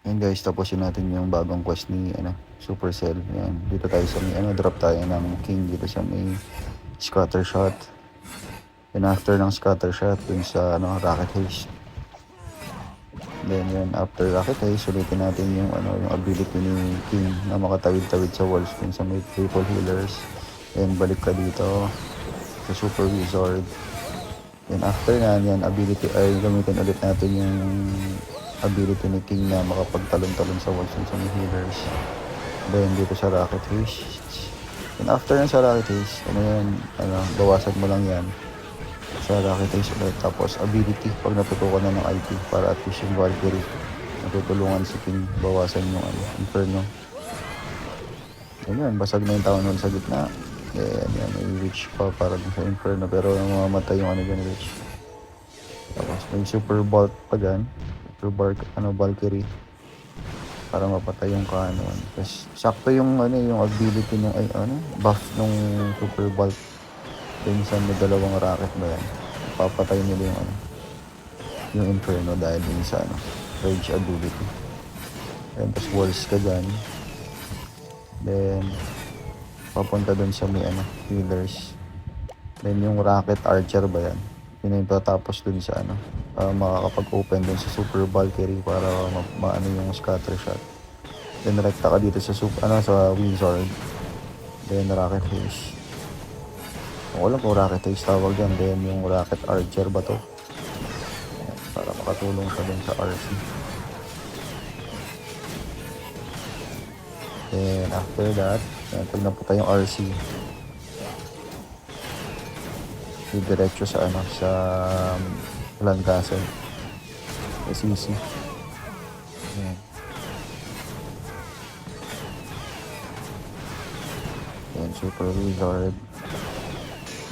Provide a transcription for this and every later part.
Ayan guys, tapusin natin yung bagong quest ni Supercell. Ayan, dito tayo sa may drop tayo ng king dito sa may scatter shot. And after ng scatter shot dun sa rocket haste. Then yun, after rocket haste, ulitin natin yung yung ability ni king na makatawid-tawid sa walls dun sa may triple healers. And balik ka dito sa super wizard. Then after yan ability ay gamitin ulit natin yung ability ni king na makapagtalon-talon sa walls sa may healers. Then dito sa rocket haste. And after yan sa rocket haste, bawasan mo lang yan sa rocket haste ulit. Tapos ability pag natutukan na ng IP para at least yung Valkyrie natutulungan si king bawasan yung inferno. Yan, basag na yung town hall sa gitna. Then yan, may reach pa para dun sa inferno pero mamamatay yung dyan reach. Tapos may super bolt pa dyan, super Valkyrie para mapatay yung kanon. Tapos sakto yung yung ability ng buff nung super bolt din sa may dalawang rocket ba yan. Papatay nila yung inferno dahil din sa rage ability. And tapos walls ka dyan. Then papunta dun sa may healers. Then yung rocket archer ba yan, yun yung tatapos dun sa makakapag-open dun sa super Valkyrie para maano yung scatter shot. Then rekta ka dito sa sa wizard. Then rocket haste. Wala kung rocket haste tawag yan. Then yung rocket archer ba to, para makatulong ka dun sa RC. Then after that, pag napunta yung RC, diretso sa sa Land Castle, SEC. Ayan. Ayan, super wizard.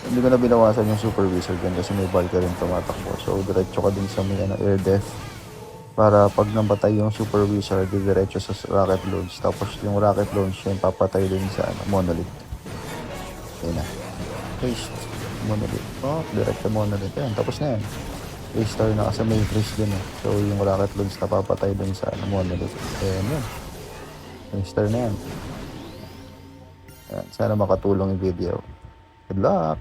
Hindi ko na binawasan yung super wizard yan kasi may Valkyrie rin tumatakbo. So diretso ka din sa may air death para pag nabatay yung super wizard, diretso sa rocket launch. Tapos yung rocket launch yan papatay din sa monolith. Ayan na, haste monolith. Direct sa monolith yan. Tapos na yan. A-star na kasi may freeze din So yung rocket launch na papatay din sa monolith. Ayan yan. A-star na yan. Ayan. Sana makatulong yung video. Good luck!